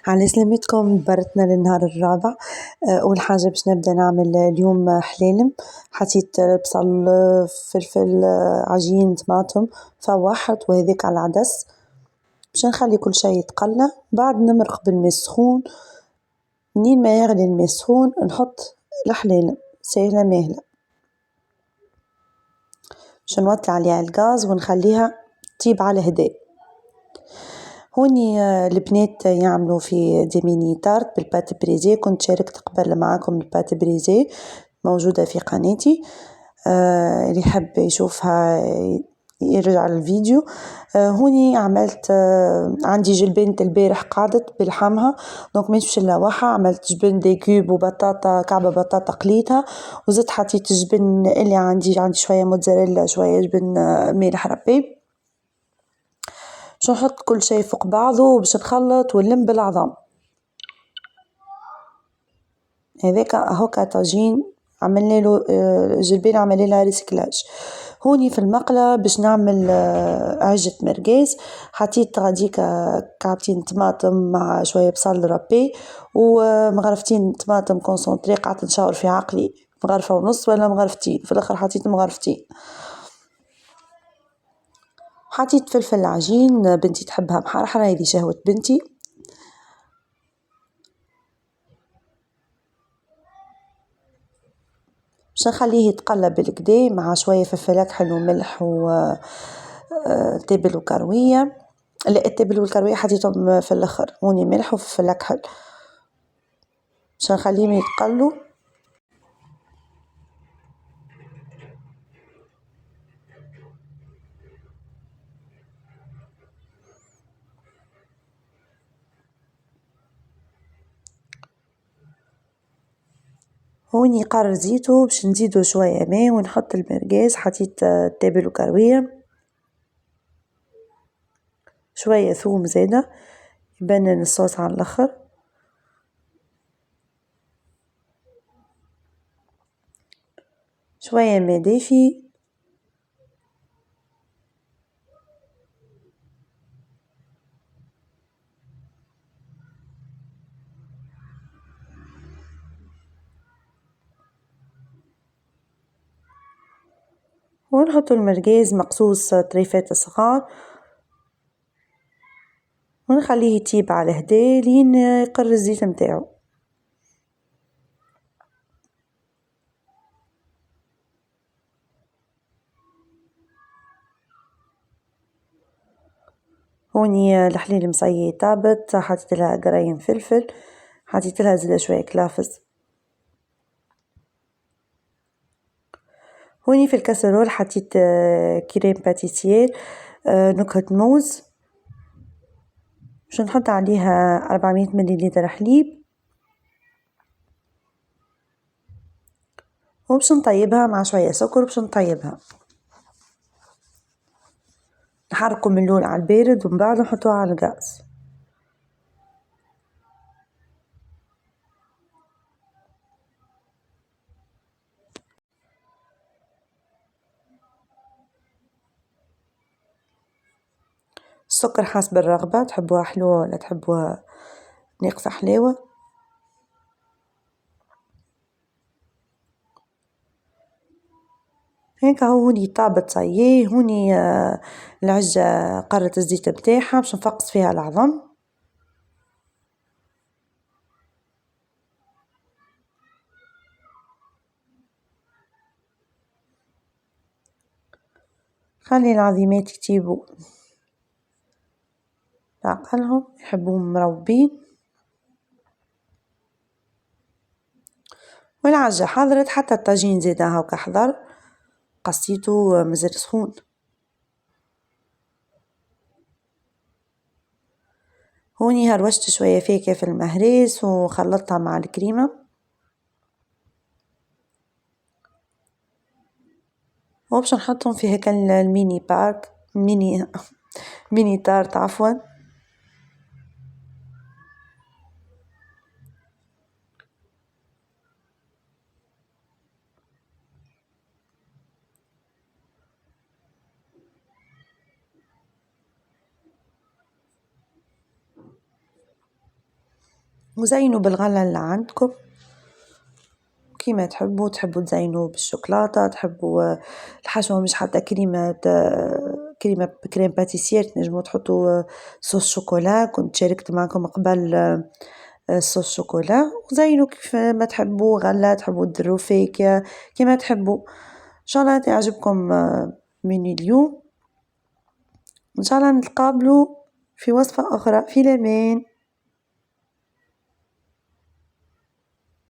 على سلامتكم برتنا للنهار الرابع. أول حاجة باش نبدأ نعمل اليوم حلالم، حطيت بصل، فلفل، عجين، طماطم، فوحت وهذاك على العدس باش نخلي كل شي يتقلى، بعد نمرق بالماء السخون، منين ما يغلي الماء السخون نحط الحلالم ساهلة ماهلة، باش نوطي عليها الغاز ونخليها تطيب على الهدا. هوني البنات يعملوا في دي ميني تارت بالبات بريزي، كنت شاركت قبل معاكم البات بريزي موجودة في قناتي، اللي يحب يشوفها يرجع للفيديو. هوني عملت عندي جلبانة البارح قعدت بلحمها، دونك مش باش نلوحها، عملت جبن دي كوب وبطاطا كعبة بطاطا قليتها، وزدت حطيت الجبن اللي عندي شوية موتزاريلا شوية جبن مالح ربي، باش نحط كل شيء فوق بعضه وباش نخلط ونلم بالعظام. هذاك هوكا طاجين عملنا له جلبين عملنا لها ريسكلاج. هوني في المقلة باش نعمل عجة مرقاز، حطيت غاديك كعبتين طماطم مع شوية بصل ربي ومغرفتين طماطم كونسونطري، قعدت نشاور في عقلي مغرفة ونص ولا مغرفتين، في الاخر حطيت مغرفتين. حطيت فلفل عجين، بنتي تحبها محرحرة، هذه شهوة بنتي. باش نخليه يتقلب بالكدا مع شوية فلفل أكحل وملح و تابل وكروية. لا التابل والكروية حطيتهم في الاخر، هوني ملح وفلفل أكحل باش نخليهم يتقلوا. هوني قرر زيتو باش نزيدو شوية ماء ونحط المرقاز، حطيت تابل وكروية، شوية ثوم زادة يبنن الصوص على الاخر، شوية ماء دافي، ونحط المرقاز مقصوص طريفات صغار ونخليه يطيب على هدا لين يقر الزيت متاعو. هوني الحليل مصيي طابت، حطيت لها قرين فلفل، حطيت لها زيادة شوية كلافس. هوني في الكاسرول حطيت كريم باتيسير، نكهة موز، باش نحط عليها 400 مليلتر حليب وباش نطيبها مع شوية سكر باش نطيبها، نحركو من اللون على البارد ومن بعد نحطوها على الغاز. السكر حسب الرغبة، تحبوها حلوة ولا تحبوها ناقصة حلاوة. هيك هوني طابت صايي، هوني العجة قرت الزيت متاعها باش نفقص فيها العظم. خلي العظيمات يطيبوا بعقلهم، يحبوهم مروبين. والعجة حضرت، حتى الطاجين زادا هاكا حضر، قصيتو مازال سخون. هوني هروشت شوية فاكهة في المهريس وخلطتها مع الكريمة، وباش نحطهم في هيك الميني بارك ميني تارت عفوا. وزينوا بالغلة اللي عندكم كيما تحبوا، تحبوا تزينوا بالشوكولاتة، تحبوا الحشوة مش حاطة كريمة كريم باتيسير تنجموا تحطوا صوص شوكولا، كنت شاركت معكم قبل صوص شوكولا، وزينوا كيف ما تحبوا، غلة تحبوا تديروا فيك كيما تحبوا. إن شاء الله تعجبكم منيو اليوم، إن شاء الله نتقابلوا في وصفة أخرى، في الأمان.